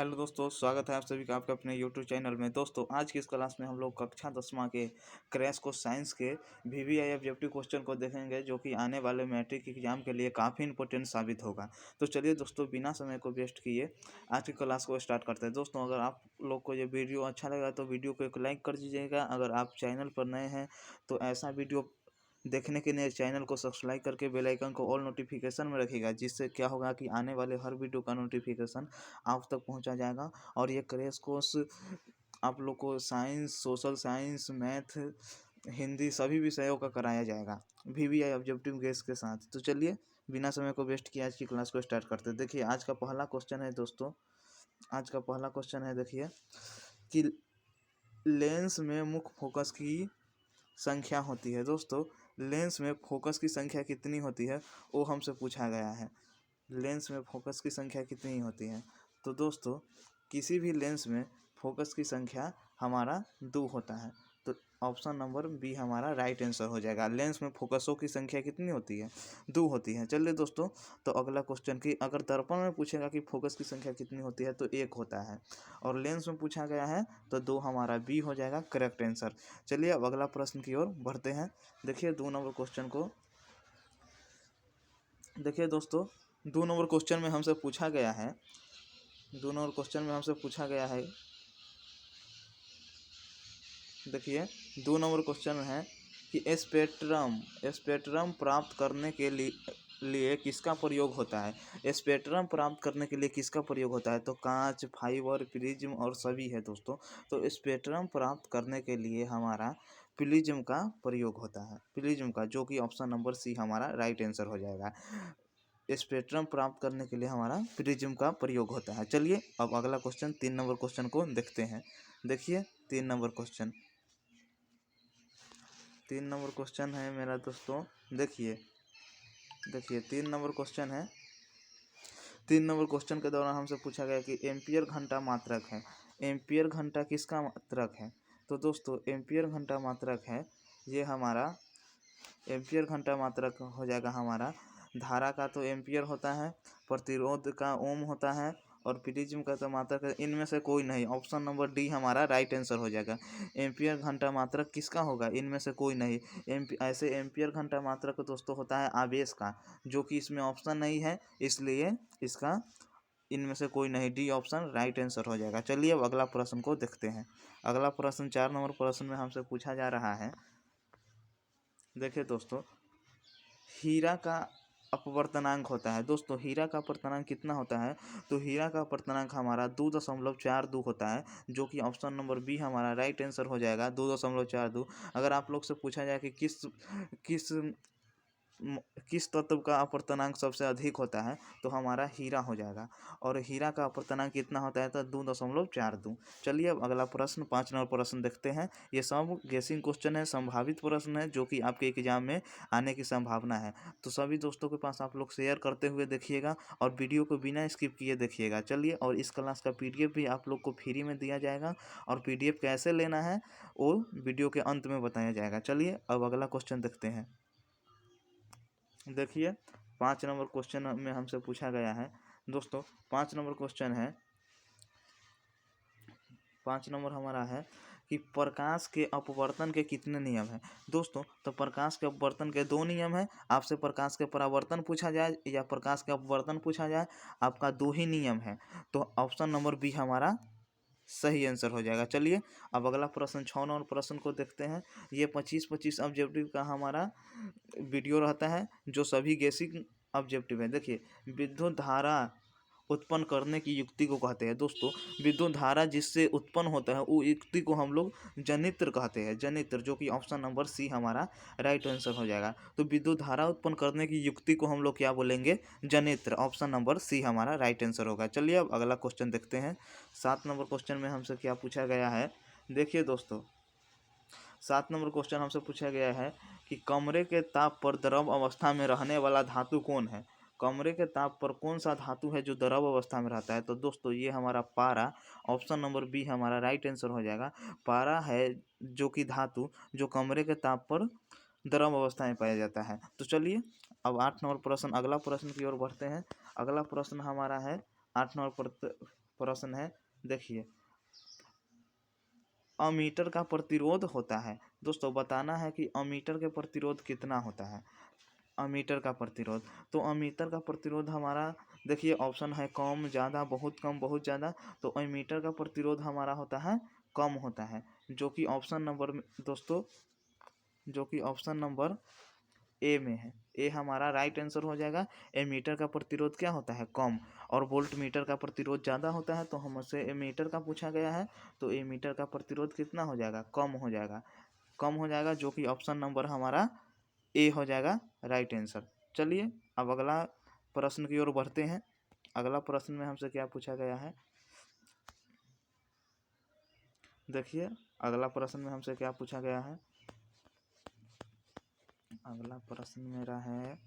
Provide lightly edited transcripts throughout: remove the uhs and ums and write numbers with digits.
Hello दोस्तों, स्वागत है आप सभी का आपके अपने यूट्यूब चैनल में। दोस्तों, आज की इस क्लास में हम लोग कक्षा 10वां के क्रैश कोर्स साइंस के वीवीआई ऑब्जेक्टिव क्वेश्चन को देखेंगे, जो कि आने वाले मैट्रिक एग्जाम के लिए काफ़ी इंपॉर्टेंट साबित होगा। तो चलिए दोस्तों, बिना समय को वेस्ट किए आज की क्लास को स्टार्ट करते हैं। दोस्तों, अगर आप लोग को ये वीडियो अच्छा लगा तो वीडियो को एक लाइक कर दीजिएगा। अगर आप चैनल पर नए हैं तो ऐसा वीडियो देखने के लिए चैनल को सब्सक्राइब करके बेल आइकन को ऑल नोटिफिकेशन में रखिएगा, जिससे क्या होगा कि आने वाले हर वीडियो का नोटिफिकेशन आप तक पहुंचा जाएगा। और ये क्रैश कोर्स आप लोग को science, social science, math, Hindi सभी विषयों का कराया जाएगा वीवीआई ऑब्जेक्टिव गेस के साथ। तो चलिए बिना समय को वेस्ट किए आज की क्लास को स्टार्ट करते हैं। देखिए, आज का पहला क्वेश्चन है दोस्तों, आज का पहला क्वेश्चन है, देखिए कि लेंस में मुख्य फोकस की संख्या होती है। दोस्तों, लेंस में फोकस की संख्या कितनी होती है वो हमसे पूछा गया है। लेंस में फोकस की संख्या कितनी होती है? तो दोस्तों, किसी भी लेंस में फोकस की संख्या हमारा 2 होता है। तो ऑप्शन नंबर बी हमारा राइट आंसर हो जाएगा। लेंस में फोकसों की संख्या कितनी होती है? 2 होती है। चलिए दोस्तों, तो अगला क्वेश्चन की अगर दर्पण में पूछेगा कि फोकस की संख्या कितनी होती है तो 1 होता है, और लेंस में पूछा गया है तो 2 हमारा बी हो जाएगा करेक्ट आंसर। चलिए अब अगला प्रश्न की ओर बढ़ते हैं। देखिए 2 नंबर क्वेश्चन को, देखिए दोस्तों 2 नंबर क्वेश्चन में हमसे पूछा गया है, 2 नंबर क्वेश्चन में हमसे पूछा गया है, देखिए 2 नंबर क्वेश्चन है कि स्पेक्ट्रम प्राप्त करने के लिए किसका प्रयोग होता है? स्पेक्ट्रम प्राप्त करने के लिए किसका प्रयोग होता है? तो कांच, फाइबर, प्रिज्म और सभी है दोस्तों। तो स्पेक्ट्रम प्राप्त करने के लिए हमारा प्रिज्म का प्रयोग होता है, प्रिज्म का, जो कि ऑप्शन नंबर सी हमारा राइट आंसर हो जाएगा। स्पेक्ट्रम प्राप्त करने के लिए हमारा प्रिज्म का प्रयोग होता है। चलिए अब अगला क्वेश्चन 3 नंबर क्वेश्चन को देखते हैं। देखिए 3 नंबर क्वेश्चन, 3 नंबर क्वेश्चन है मेरा दोस्तों। देखिए 3 नंबर क्वेश्चन है। 3 नंबर क्वेश्चन के दौरान हमसे पूछा गया कि एम्पियर घंटा मात्रक है। एम्पियर घंटा किसका मात्रक है? तो दोस्तों एम्पियर घंटा मात्रक है, ये हमारा एम्पियर घंटा मात्रक हो जाएगा हमारा धारा का तो एम्पियर होता है, प्रतिरोध का ओम होता है, और प्रिज्म का तो मात्रक इनमें से कोई नहीं। ऑप्शन नंबर डी हमारा राइट आंसर हो जाएगा। एम्पियर घंटा मात्रक किसका होगा? इनमें से कोई नहीं। ऐसे एम्पियर घंटा मात्रक दोस्तों होता है आवेश का, जो कि इसमें ऑप्शन नहीं है, इसलिए इसका इनमें से कोई नहीं, डी ऑप्शन राइट आंसर हो जाएगा। चलिए अब अगला प्रश्न को देखते हैं। अगला प्रश्न 4 नंबर प्रश्न में हमसे पूछा जा रहा है। देखिए दोस्तों, हीरा का अपवर्तनांक होता है। दोस्तों हीरा का अपवर्तनांक कितना होता है? तो हीरा का अपवर्तनांक हमारा 2.42 होता है, जो कि ऑप्शन नंबर बी हमारा राइट आंसर हो जाएगा, 2.42। अगर आप लोग से पूछा जाए कि किस किस तत्व का अपवर्तनांक सबसे अधिक होता है, तो हमारा हीरा हो जाएगा, और हीरा का अपवर्तनांक कितना होता है? तो 2.42। चलिए अब अगला प्रश्न 5 नंबर प्रश्न देखते हैं। ये सब गेसिंग क्वेश्चन है, संभावित प्रश्न है, जो कि आपके एग्जाम में आने की संभावना है। तो सभी दोस्तों के पास आप लोग शेयर करते हुए देखिएगा और वीडियो को बिना स्किप किए देखिएगा। चलिए, और इस क्लास का PDF भी आप लोग को फ्री में दिया जाएगा, और PDF कैसे लेना है वो वीडियो के अंत में बताया जाएगा। चलिए अब अगला क्वेश्चन देखते हैं। देखिए 5 नंबर क्वेश्चन में हमसे पूछा गया है दोस्तों। 5 नंबर क्वेश्चन है, 5 नंबर हमारा है कि प्रकाश के अपवर्तन के कितने नियम हैं? दोस्तों तो प्रकाश के अपवर्तन के 2 नियम हैं। आपसे प्रकाश के परावर्तन पूछा जाए या प्रकाश के अपवर्तन पूछा जाए, आपका 2 ही नियम है। तो ऑप्शन नंबर बी हमारा सही आंसर हो जाएगा। चलिए अब अगला प्रश्न 6 नंबर प्रश्न को देखते हैं। ये 25-25 ऑब्जेक्टिव का हमारा वीडियो रहता है, जो सभी गैसिंग ऑब्जेक्टिव है। देखिए, विद्युत धारा उत्पन्न करने की युक्ति को कहते हैं। दोस्तों विद्युत धारा जिससे उत्पन्न होता है वो युक्ति को हम लोग जनित्र कहते हैं, जनित्र, जो कि ऑप्शन नंबर सी हमारा राइट आंसर हो जाएगा। तो विद्युत धारा उत्पन्न करने की युक्ति को हम लोग क्या बोलेंगे? जनित्र। ऑप्शन नंबर सी हमारा राइट आंसर होगा। चलिए अब अगला क्वेश्चन देखते हैं। 7 नंबर क्वेश्चन में हमसे क्या पूछा गया है? देखिए दोस्तों 7 नंबर क्वेश्चन हमसे पूछा गया है कि कमरे के ताप पर द्रव अवस्था में रहने वाला धातु कौन है? कमरे के ताप पर कौन सा धातु है जो द्रव अवस्था में रहता है? तो दोस्तों ये हमारा पारा, ऑप्शन नंबर बी हमारा राइट आंसर हो जाएगा। पारा है जो कि धातु जो कमरे के ताप पर द्रव अवस्था में पाया जाता है। तो चलिए अब 8 नंबर प्रश्न, अगला प्रश्न की ओर बढ़ते हैं। अगला प्रश्न हमारा है 8 नंबर प्रश्न है। देखिए, अमीटर का प्रतिरोध होता है। दोस्तों बताना है कि अमीटर के प्रतिरोध कितना होता है। अमीटर का प्रतिरोध, तो अमीटर का प्रतिरोध हमारा देखिए ऑप्शन है कम, ज़्यादा, बहुत कम, बहुत ज़्यादा। तो अमीटर का प्रतिरोध हमारा होता है कम होता है, जो कि ऑप्शन नंबर में दोस्तों, जो कि ऑप्शन नंबर ए में है। ए हमारा राइट आंसर हो जाएगा। एमीटर का प्रतिरोध क्या होता है, कम, और वोल्ट मीटर का प्रतिरोध ज़्यादा होता है। तो हमसे एमीटर का पूछा गया है, तो एमीटर का प्रतिरोध कितना हो जाएगा, कम हो जाएगा, कम हो जाएगा, जो कि ऑप्शन नंबर हमारा ए हो जाएगा राइट आंसर। चलिए अब अगला प्रश्न की ओर बढ़ते हैं। अगला प्रश्न में हमसे क्या पूछा गया है, देखिए अगला प्रश्न में हमसे क्या पूछा गया है। अगला प्रश्न मेरा है,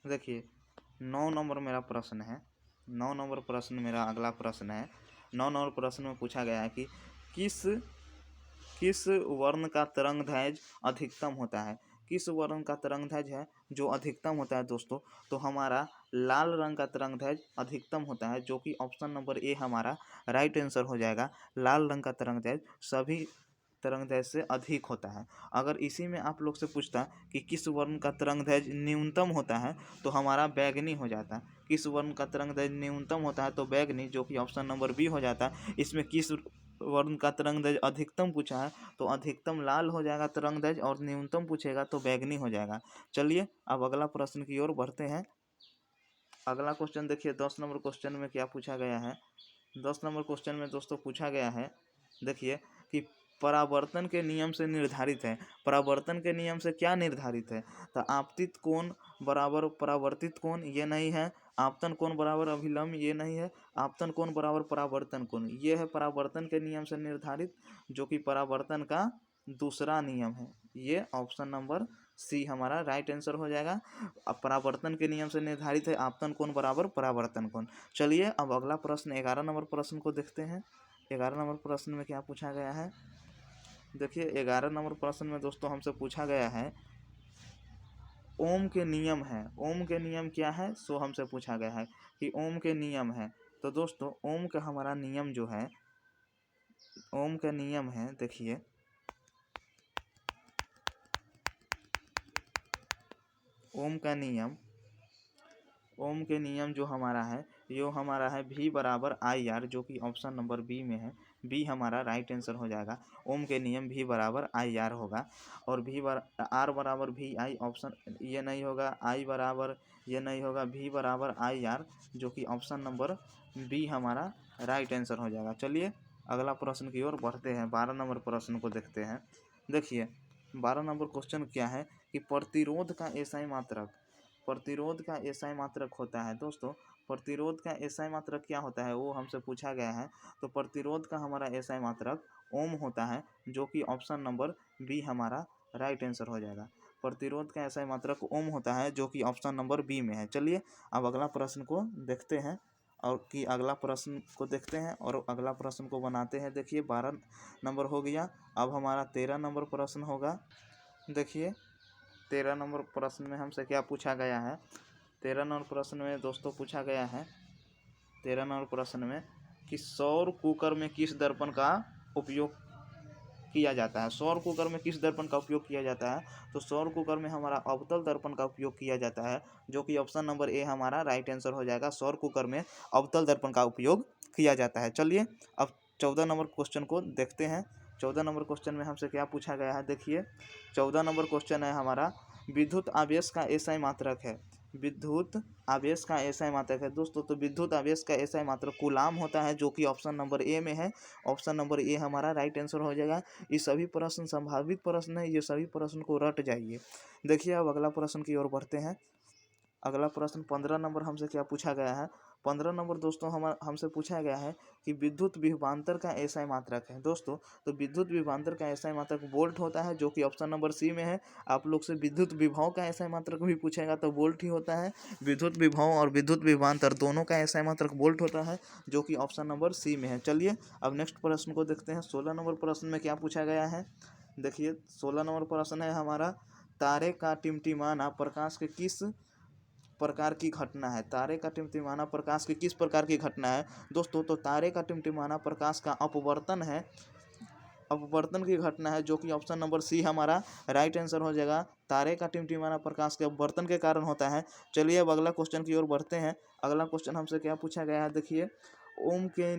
देखिए 9 नंबर मेरा प्रश्न है। 9 नंबर प्रश्न मेरा अगला प्रश्न है। 9 नंबर प्रश्न में पूछा गया है कि किस किस वर्ण का तरंग दैर्घ्य अधिकतम होता है। किस वर्ण का तरंग दैर्घ्य है जो अधिकतम होता है दोस्तों, तो हमारा लाल रंग का तरंग दैर्घ्य अधिकतम होता है, जो कि ऑप्शन नंबर ए हमारा राइट आंसर हो जाएगा। लाल रंग का तरंग दैर्घ्य सभी तरंग दैर्घ्य से अधिक होता है। अगर इसी में आप लोग से पूछता कि किस वर्ण का तरंग दैर्घ्य न्यूनतम होता है, तो हमारा बैगनी हो जाता। किस वर्ण का तरंग दैर्घ्य न्यूनतम होता है, तो बैगनी, जो कि ऑप्शन नंबर बी हो जाता। इसमें किस वर्ण का तरंग दैर्घ्य अधिकतम पूछा है, तो अधिकतम लाल हो जाएगा तरंग दैर्घ्य, और न्यूनतम पूछेगा तो बैगनी हो जाएगा। चलिए अब अगला प्रश्न की ओर बढ़ते हैं। अगला क्वेश्चन देखिए 10 नंबर क्वेश्चन में क्या पूछा गया है। 10 नंबर क्वेश्चन में दोस्तों पूछा गया है, देखिए कि परावर्तन के नियम से निर्धारित है। परावर्तन के नियम से क्या निर्धारित है, तो आपतित कोण बराबर परावर्तित कोण, ये नहीं है। आपतन कोण बराबर अभिलंब, ये नहीं है। आपतन कोण बराबर परावर्तन कोण, ये है परावर्तन के नियम से निर्धारित, जो कि परावर्तन का दूसरा नियम है। ये ऑप्शन नंबर सी हमारा राइट आंसर हो जाएगा। अब परावर्तन के नियम से निर्धारित है आपतन कोण बराबर परावर्तन कोण। चलिए अब अगला प्रश्न 11 नंबर प्रश्न को देखते हैं। 11 नंबर प्रश्न में क्या पूछा गया है, देखिए 11 नंबर प्रश्न में दोस्तों हमसे पूछा गया है ओम के नियम है। ओम के नियम क्या है, सो हमसे पूछा गया है कि ओम के नियम है। तो दोस्तों ओम का हमारा नियम जो है, ओम का नियम है, देखिए ओम का नियम, ओम के नियम जो हमारा है, यो हमारा है V बराबर आई आर, जो कि ऑप्शन नंबर बी में है। बी हमारा राइट आंसर हो जाएगा। ओम के नियम V बराबर आई आर होगा, और आर बराबर भी आई, ऑप्शन ये नहीं होगा। आई बराबर ये नहीं होगा, V बराबर आई आर, जो कि ऑप्शन नंबर बी हमारा राइट आंसर हो जाएगा। चलिए अगला प्रश्न की ओर बढ़ते हैं। 12 नंबर प्रश्न को देखते हैं। देखिए 12 नंबर क्वेश्चन क्या है कि प्रतिरोध का एसआई मात्रक, प्रतिरोध का एसआई मात्रक होता है। दोस्तों प्रतिरोध का एसआई मात्रक क्या होता है, वो हमसे पूछा गया है। तो प्रतिरोध का हमारा एसआई मात्रक ओम होता है, जो कि ऑप्शन नंबर बी हमारा राइट आंसर हो जाएगा। प्रतिरोध का एसआई मात्रक ओम होता है, जो कि ऑप्शन नंबर बी में है। चलिए अब अगला प्रश्न को देखते हैं, और कि अगला प्रश्न को देखते हैं और अगला प्रश्न को बनाते हैं। देखिए 12 नंबर हो गया। अब हमारा 13 नंबर प्रश्न होगा। देखिए 13 नंबर प्रश्न में हमसे क्या पूछा गया है। 13 नंबर प्रश्न में दोस्तों पूछा गया है, 13 नंबर प्रश्न में कि सौर कुकर में किस दर्पण का उपयोग किया जाता है। सौर कुकर में किस दर्पण का उपयोग किया जाता है, तो सौर कुकर में हमारा अवतल दर्पण का उपयोग किया जाता है, जो कि ऑप्शन नंबर ए हमारा राइट आंसर हो जाएगा। सौर कुकर में अवतल दर्पण का उपयोग किया जाता है। चलिए अब 14 नंबर क्वेश्चन को देखते हैं। 14 नंबर क्वेश्चन में हमसे क्या पूछा गया है, देखिए 14 नंबर क्वेश्चन है हमारा विद्युत आवेश का एसआई मात्रक है। विद्युत आवेश का एसआई मात्रक है दोस्तों, तो विद्युत आवेश का एसआई मात्रक कूलाम होता है, जो कि ऑप्शन नंबर ए में है। ऑप्शन नंबर ए हमारा राइट आंसर हो जाएगा। ये सभी प्रश्न संभावित प्रश्न है, ये सभी प्रश्न को रट जाइए। देखिए अब अगला प्रश्न की ओर बढ़ते हैं। अगला प्रश्न 15 नंबर हमसे क्या पूछा गया है। 15 नंबर दोस्तों हमसे पूछा गया है कि विद्युत विभवांतर का एसआई मात्रक है। दोस्तों तो विद्युत विभवांतर का एसआई मात्रक वोल्ट होता है, जो कि ऑप्शन नंबर सी में है। आप लोग से विद्युत विभव का एसआई मात्रक भी पूछेगा तो वोल्ट ही होता है। विद्युत विभव और विद्युत विभवांतर दोनों का एसआई मात्रक वोल्ट होता है, जो कि ऑप्शन नंबर सी में है। चलिए अब नेक्स्ट प्रश्न को देखते हैं। 16 नंबर प्रश्न में क्या पूछा गया है, देखिए 16 नंबर प्रश्न है हमारा तारे का टिमटिमाना प्रकाश के किस प्रकार की घटना है? तारे का टिमटिमाना प्रकाश की किस प्रकार की घटना है दोस्तों? तो तारे का टिमटिमाना प्रकाश का अपवर्तन है, अपवर्तन की घटना है, जो कि ऑप्शन नंबर सी हमारा राइट आंसर हो जाएगा। तारे का टिमटिमाना प्रकाश के अपवर्तन के कारण होता है। चलिए अब अगला क्वेश्चन की ओर बढ़ते हैं। अगला क्वेश्चन हमसे क्या पूछा गया है, देखिए ओम के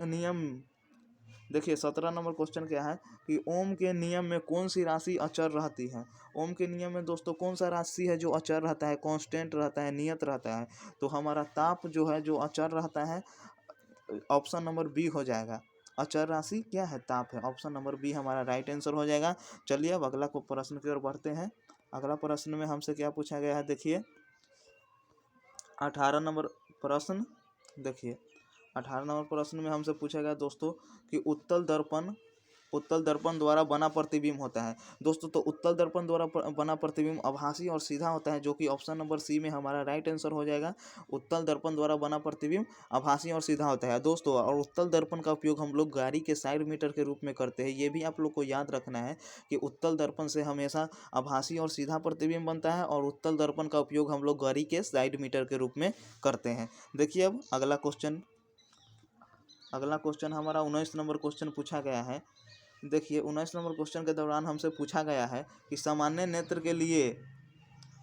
नियम, देखिए 17 नंबर क्वेश्चन क्या है कि ओम के नियम में कौन सी राशि अचर रहती है? ओम के नियम में दोस्तों कौन सा राशि है जो अचर रहता है, कांस्टेंट रहता है, नियत रहता है? तो हमारा ताप जो है जो अचर रहता है, ऑप्शन नंबर बी हो जाएगा। अचर राशि क्या है? ताप है। ऑप्शन नंबर बी हमारा राइट आंसर हो जाएगा। चलिए अब अगला को प्रश्न की ओर बढ़ते हैं। अगला प्रश्न में हमसे क्या पूछा गया है, देखिए 18 नंबर प्रश्न, देखिए 18 नंबर प्रश्न में हमसे पूछा गया दोस्तों कि उत्तल दर्पण द्वारा बना प्रतिबिंब होता है दोस्तों। तो उत्तल दर्पण द्वारा बना प्रतिबिंब आभासी और सीधा होता है, जो कि ऑप्शन नंबर सी में हमारा राइट आंसर हो जाएगा। उत्तल दर्पण द्वारा बना प्रतिबिंब आभासी और सीधा होता है दोस्तों। और उत्तल दर्पण का उपयोग हम लोग गाड़ी के साइड मीटर के रूप में करते हैं। ये भी आप लोग को याद रखना है कि उत्तल दर्पण से हमेशा आभासी और सीधा प्रतिबिंब बनता है, और उत्तल दर्पण का उपयोग हम लोग गाड़ी के साइड मीटर के रूप में करते हैं। देखिए अब अगला क्वेश्चन हमारा 19 नंबर क्वेश्चन पूछा गया है। देखिए 19 नंबर क्वेश्चन के दौरान हमसे पूछा गया है कि सामान्य नेत्र के लिए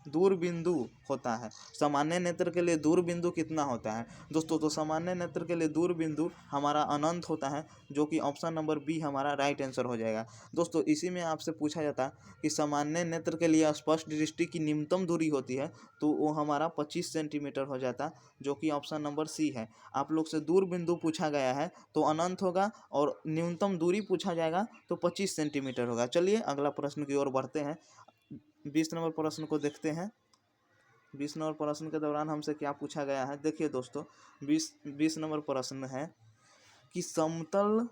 दूर बिंदु होता है, सामान्य नेत्र के लिए दूर बिंदु कितना होता है दोस्तों? तो सामान्य नेत्र के लिए दूर बिंदु हमारा अनंत होता है, जो कि ऑप्शन नंबर बी हमारा राइट आंसर हो जाएगा दोस्तों। इसी में आपसे पूछा जाता कि सामान्य नेत्र के लिए स्पष्ट दृष्टि की न्यूनतम दूरी होती है, तो वो हमारा 25 सेंटीमीटर हो जाता, जो कि ऑप्शन नंबर सी है। आप लोग से दूर बिंदु पूछा गया है तो अनंत होगा, और न्यूनतम दूरी पूछा जाएगा तो 25 सेंटीमीटर होगा। चलिए अगला प्रश्न की ओर बढ़ते हैं। 20 नंबर प्रश्न को देखते हैं। 20 नंबर प्रश्न के दौरान हमसे क्या पूछा गया है, देखिए दोस्तों 20 नंबर प्रश्न है कि समतल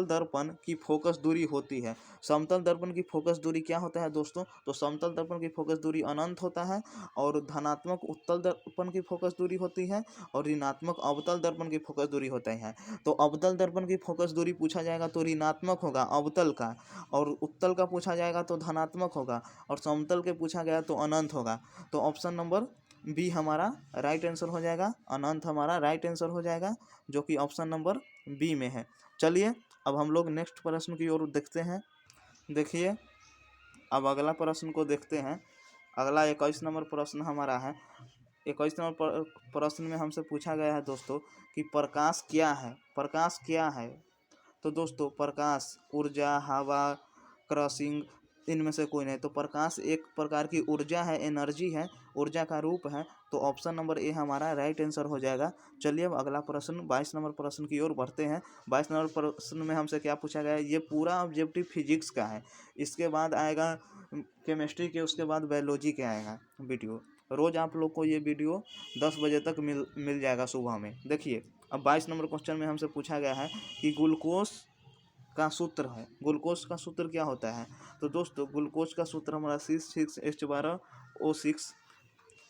दर्पण की फोकस दूरी होती है। समतल दर्पण की फोकस दूरी क्या होता है दोस्तों? तो समतल दर्पण की फोकस दूरी अनंत होता है, और धनात्मक उत्तल दर्पण की फोकस दूरी होती है, और ऋणात्मक अवतल दर्पण की फोकस दूरी होता है। तो अवतल दर्पण की फोकस दूरी पूछा जाएगा तो ऋणात्मक होगा अवतल का, और उत्तल का पूछा जाएगा तो धनात्मक होगा, और समतल के पूछा गया तो अनंत होगा। तो ऑप्शन नंबर बी हमारा राइट आंसर हो जाएगा, अनंत हमारा राइट आंसर हो जाएगा, जो कि ऑप्शन नंबर बी में है। चलिए अब हम लोग नेक्स्ट प्रश्न की ओर देखते हैं। देखिए अब अगला प्रश्न को देखते हैं। अगला 21 नंबर प्रश्न हमारा है। 21 नंबर प्रश्न में हमसे पूछा गया है दोस्तों कि प्रकाश क्या है? प्रकाश क्या है? तो दोस्तों प्रकाश ऊर्जा, हवा, क्रॉसिंग, इनमें से कोई नहीं। तो प्रकाश एक प्रकार की ऊर्जा है, एनर्जी है, ऊर्जा का रूप है। तो ऑप्शन नंबर ए हमारा राइट आंसर हो जाएगा। चलिए अब अगला प्रश्न 22 नंबर प्रश्न की ओर बढ़ते हैं। 22 नंबर प्रश्न में हमसे क्या पूछा गया है, ये पूरा ऑब्जेक्टिव फिजिक्स का है। इसके बाद आएगा केमिस्ट्री के, उसके बाद बायोलॉजी के आएगा वीडियो। रोज़ आप लोग को ये वीडियो 10 बजे तक मिल जाएगा सुबह में। देखिए अब 22 नंबर क्वेश्चन में हमसे पूछा गया है कि ग्लूकोज का सूत्र है। ग्लूकोज का सूत्र क्या होता है? तो दोस्तों ग्लूकोज का सूत्र हमारा C6H12O6,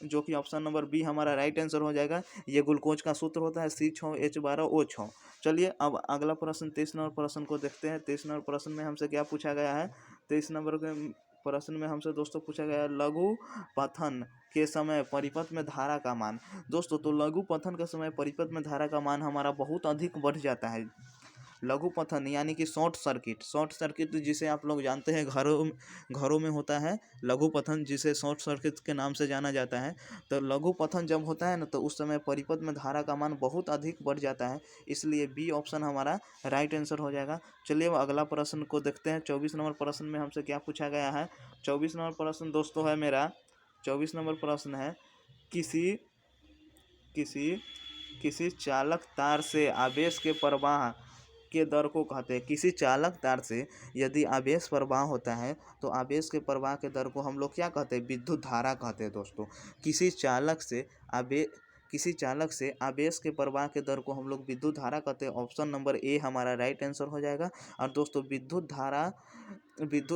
जो कि ऑप्शन नंबर बी हमारा राइट आंसर हो जाएगा। ये ग्लूकोज का सूत्र होता है C6H12O6। चलिए अब अगला प्रश्न 23 नंबर प्रश्न को देखते हैं। 23 नंबर प्रश्न में हमसे क्या पूछा गया है? 23 नंबर के प्रश्न में हमसे दोस्तों पूछा गया है लघु पथन के समय परिपथ में धारा का मान। दोस्तों तो लघु पथन के समय परिपथ में धारा का मान हमारा बहुत अधिक बढ़ जाता है। लघु पथन यानी कि शॉर्ट सर्किट जिसे आप लोग जानते हैं घरों में होता है लघु पथन, जिसे शॉर्ट सर्किट के नाम से जाना जाता है। तो लघु पथन जब होता है ना, तो उस समय परिपथ में धारा का मान बहुत अधिक बढ़ जाता है, इसलिए बी ऑप्शन हमारा राइट आंसर हो जाएगा। चलिए अब अगला प्रश्न को देखते हैं। 24 नंबर प्रश्न में हमसे क्या पूछा गया है? 24 नंबर प्रश्न दोस्तों है मेरा, 24 नंबर प्रश्न है किसी किसी चालक तार से आवेश के प्रवाह के दर को कहते हैं। किसी चालक तार से यदि आवेश प्रवाह होता है तो आवेश के प्रवाह के दर को हम लोग क्या कहते हैं? विद्युत धारा कहते हैं दोस्तों। किसी चालक से आवेश के प्रवाह के दर को हम लोग विद्युत धारा कहते हैं। ऑप्शन नंबर ए हमारा राइट आंसर हो जाएगा। और दोस्तों विद्युत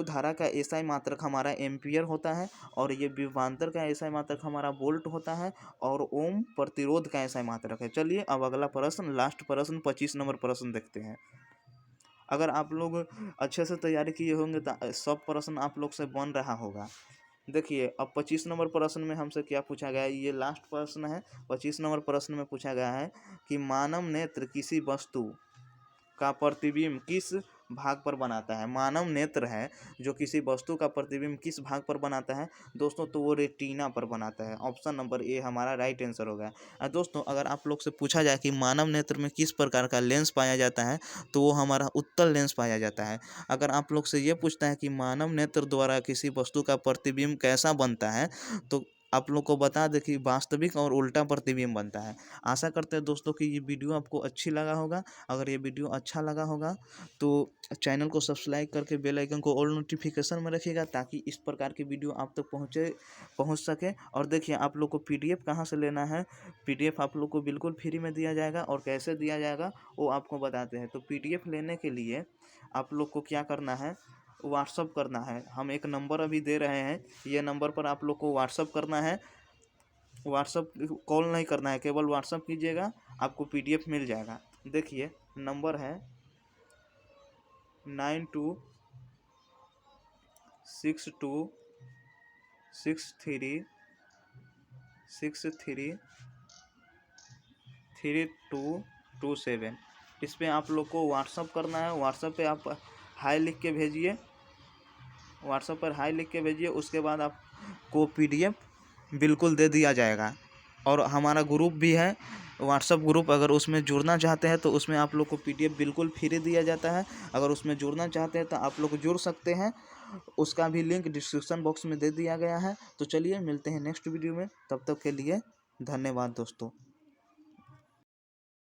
धारा का एसआई मात्रक हमारा एम्पियर होता है, और ये विभवांतर का एसआई मात्रक हमारा वोल्ट होता है, और ओम प्रतिरोध का एसआई मात्रक है। चलिए अब अगला प्रश्न, लास्ट प्रश्न 25 नंबर प्रश्न देखते हैं। अगर आप लोग अच्छे से तैयारी किए होंगे तो सब प्रश्न आप लोग से बन रहा होगा। देखिए अब 25 नंबर प्रश्न में हमसे क्या पूछा गया है, ये लास्ट प्रश्न है। 25 नंबर प्रश्न में पूछा गया है कि मानव नेत्र किसी वस्तु का प्रतिबिंब किस भाग पर बनाता है। मानव नेत्र है जो किसी वस्तु का प्रतिबिंब किस भाग पर बनाता है दोस्तों, तो वो रेटिना पर बनाता है। ऑप्शन नंबर ए हमारा राइट आंसर होगा। दोस्तों अगर आप लोग से पूछा जाए कि मानव नेत्र में किस प्रकार का लेंस पाया जाता है, तो वो हमारा उत्तल लेंस पाया जाता है। अगर आप लोग से ये पूछता है कि मानव नेत्र द्वारा किसी वस्तु का प्रतिबिंब कैसा बनता है, तो आप लोग को बता दें कि वास्तविक और उल्टा प्रतिबिंब बनता है। आशा करते हैं दोस्तों कि ये वीडियो आपको अच्छी लगा होगा। अगर ये वीडियो अच्छा लगा होगा तो चैनल को सब्सक्राइब करके बेल आइकन को ऑल नोटिफिकेशन में रखिएगा, ताकि इस प्रकार की वीडियो आप तक पहुंच सके। और देखिए आप लोग को पीडीएफ कहाँ से लेना है, पीडीएफ आप लोग को बिल्कुल फ्री में दिया जाएगा, और कैसे दिया जाएगा वो आपको बताते हैं। तो पीडीएफ लेने के लिए आप लोग को क्या करना है, व्हाट्सअप करना है। हम एक नंबर अभी दे रहे हैं, ये नंबर पर आप लोग को व्हाट्सअप करना है। व्हाट्सअप कॉल नहीं करना है, केवल व्हाट्सअप कीजिएगा, आपको पीडीएफ मिल जाएगा। देखिए नंबर है 9262633227। इस पे आप लोग को व्हाट्सअप करना है। व्हाट्सअप पे आप हाय लिख के भेजिए, व्हाट्सअप पर हाय लिख के भेजिए। उसके बाद आपको पीडीएफ बिल्कुल दे दिया जाएगा। और हमारा ग्रुप भी है, व्हाट्सअप ग्रुप, अगर उसमें जुड़ना चाहते हैं तो उसमें आप लोग को पीडीएफ बिल्कुल फ्री दिया जाता है। अगर उसमें जुड़ना चाहते हैं तो आप लोग जुड़ सकते हैं, उसका भी लिंक डिस्क्रिप्शन बॉक्स में दे दिया गया है। तो चलिए मिलते हैं नेक्स्ट वीडियो में, तब तक के लिए धन्यवाद दोस्तों।